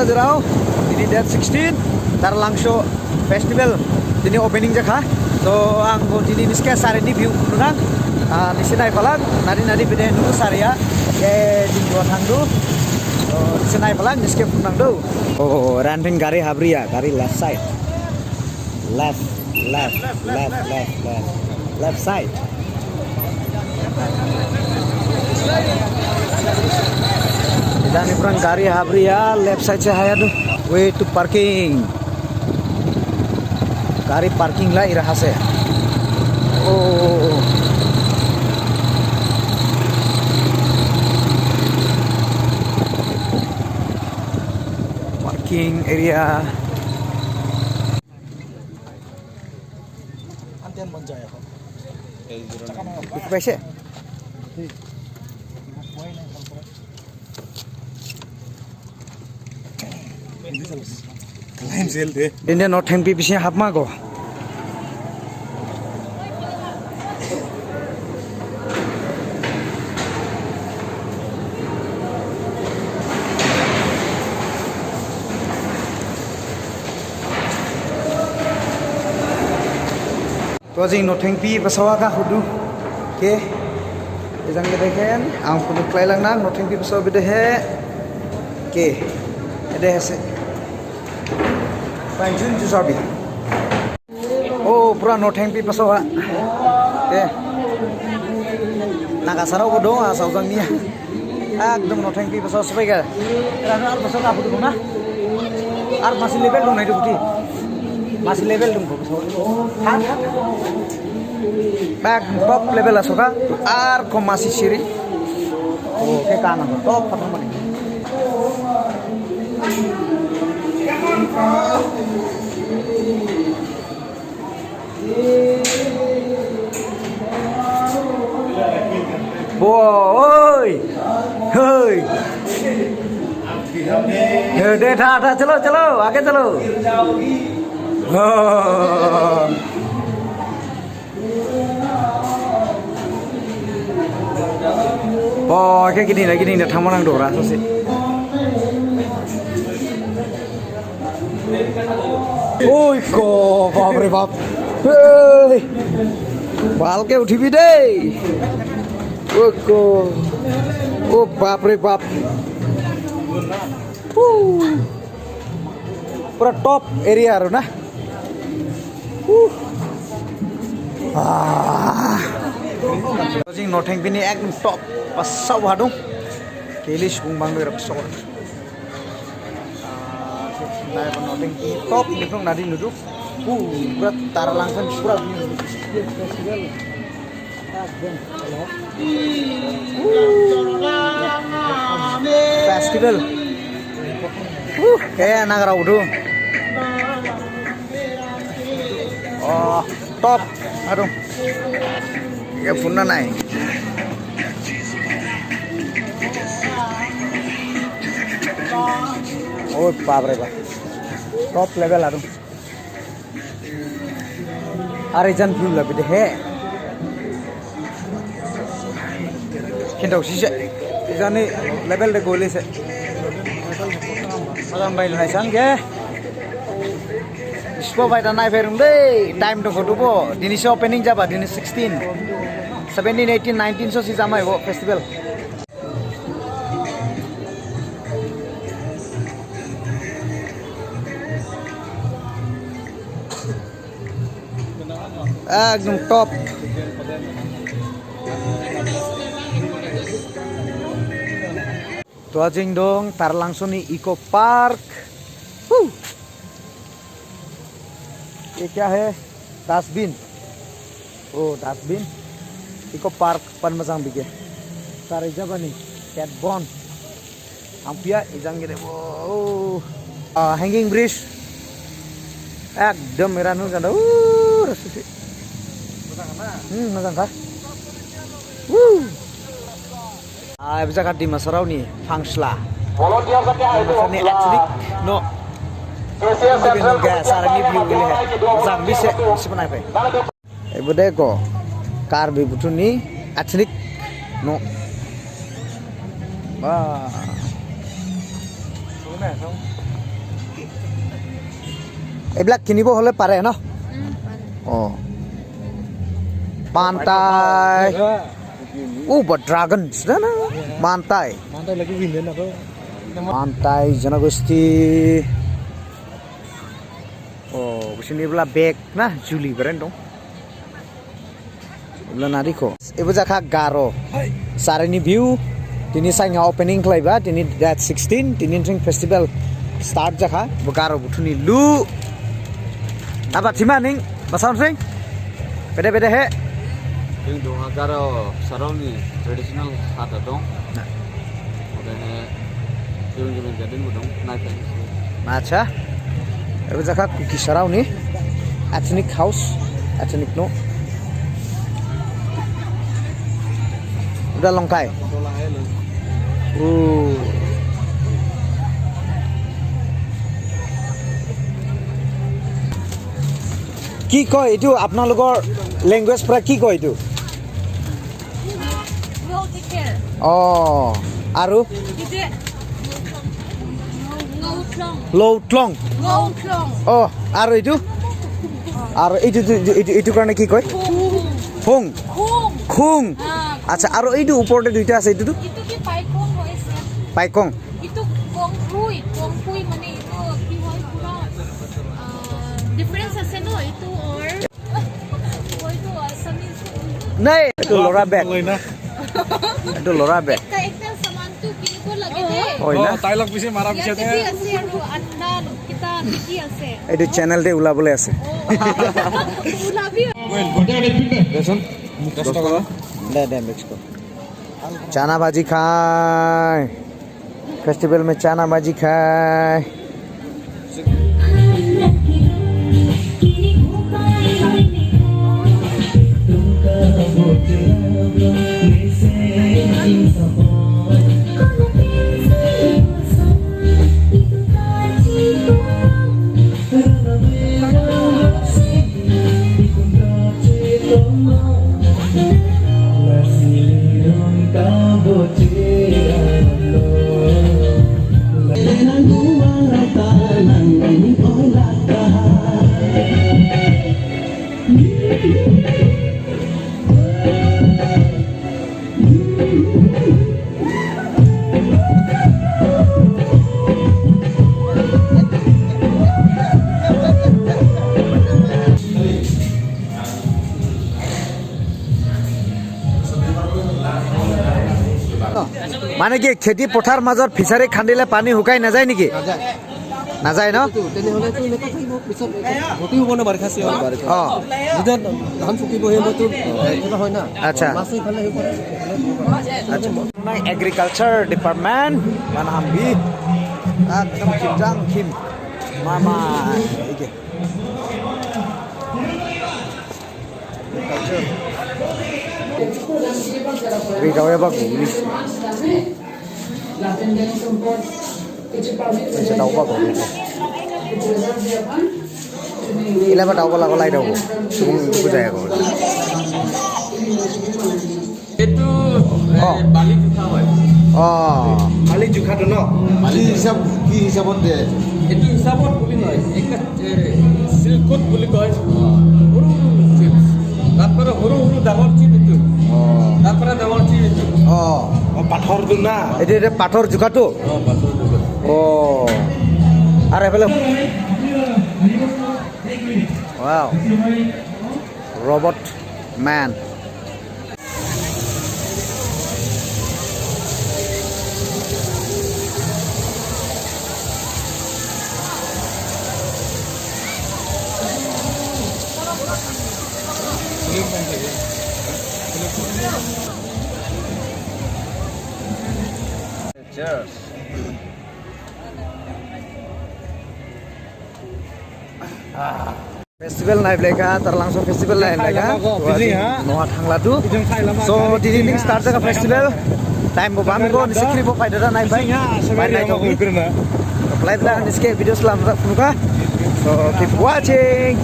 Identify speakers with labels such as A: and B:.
A: Jerau. Ini date 16 Tarlangso Festival. Ini opening jaka. So ang ini niske sare ni view kurang. Nisinai palang nadi beda dulu saria. Di luar hangdu. Nisinai palang niske kurang do. Oh, ranting gari habria, gari left side. Left side. Dan perang gari habria left side saya tuh way to parking. Gari parking lah irahase. Oh. Parking area. Antian banjaya kok. Itu pese. Ini not hang pipisnya hap mago. तो जी noting P बसवा का हुदु के इजंग देखें आम पुनु क्लाइलांग ना noting P बसवा बिदे है के एदे हसे Panjun Jusabi. Oh, pura noteng pi pasowa. Nagasarau ko dong asal jang niya. Ekdom noteng pi pasowa sabai ga. Rano ar pasowa ka putu na. Ar masih level dong na itu puti. Masih level dong pasowa. Han. Back top level asoka. Ar ko masih siri. Oh, ke kana top patang mani. Boy, hey, deh, dah, chalo, आगे चलो. Boy, kayak gini lagi nih, tamu nang dora sih. Oi ko बाप रे बाप बाल के उठी भी दे ओ बाप रे बाप पूरा टॉप एरिया रो ना नोटिंग भी नहीं एकदम top pasau hadung kelis kumbang berak Nah, penonton top di front nadi nuduk. Berat tara langsung pura festival. Festival. Kayak nagara udu. Oh, top. Aduh. Ya punna naik. Oh, babre ba. Top level aduh. Arijan view lah bide he. Kintau sih jani level de gole se. Madam bail nai sang ke. Ispo bai ta nai ferum deh. Time to photo bo. Dini show opening jaba dini 16, 17, 18, 19 so si jamai bo festival. एकदम top तो आजिंग dong Tarlangsoni Eco Park. ये क्या है dustbin oh dustbin Eco Park Panmasang bige सारे जबानी cat bond ampia ijang gede oh hanging bridge एकदम मेरा नु ganda rasusi Mazang kah? Bisa kan di Masarau nih, Fangsla. Ini etnik, no. Tapi no gas, hari ini view gile hai. Mazang bisa pernah apa? Ibu deko, kar bi butuh nih, etnik, no. Wah. এইবিলাক কিনিব হ'লে পাৰে ন অঁ pantai buat dragon sana pantai
B: lagi windan apa
A: pantai Janagusti oh sini belah bag nah Juli beren dong belah nariko ibu jaka garo sareni view tini saya opening kelaiba tini that 16 tini drink festival start jaka begaro butuni lu apa timaning basam sing beda-beda he
C: yung dong agaro saroni traditional hat dong udah yung jalan gading dong naik
A: acha ebu jaka kuki sarau ni ethnic house ethnic no udah longkai কি কয় এইটো আপোনালোকৰ language পৰা কি কয় এইটো আৰু লৌটলং আৰু এইটো কাৰণে কি কয় ফুং খুং আচ্ছা আৰু এইটো ওপৰতে দুইটা আছে এইটো পাইকং নাই এইটো লৰা বেগ এইটো লৰা বেগ
B: তাইলক পিছে মাৰা পিছতে
A: এইটো চেনেলতে ওলাবলৈ আছে दे मिक्स कर चाना भाजी खाए फेस्टिवल में चाना भाजी खाए মানে কি খেতি পথাৰ মাজত ফিচাৰী খান্দিলে পানী শুকাই নাযায় নেকি নাযায় ন
B: তেনেহলে তো নেতা থাকিব পিছত গতি হ'ব না বাৰিষা সি যেতিয়া ধান ফুকিব হেবতো এটা হয় না
A: আচ্ছা
B: মাছ ইফালে হ'ব
A: আচ্ছা নাই এগ্ৰিকালচাৰ ডিপাৰ্টমেণ্ট মানে হামবি একদম খিমজাং খিম মামা একে Ikaw ba gulis? Sa daw ba gulis? Ila ba daw ko lai daw ko? Kung ko jaya ko.
C: itu bali jukha hoy
B: মালি জুখাটো ন
C: bali
B: কি হিচাপত দে
C: itu hisabot buli hoy ek silkut buli hoy huru chips tapore huru dangor chip itu tapore dangor chip itu
B: পাথৰটো না
A: এটা পাথৰ জুকাটো
C: pathor juga
A: আৰু এফালে wow robot man
C: cheers
A: Festival naik mereka terlangsung festival lain mereka. Noah Tangladu. So di dinding start ke festival. Time bo bami bo nisikri bo faida naik baik. Baik naik hobi. Play lah niske video selam muka. So keep watching.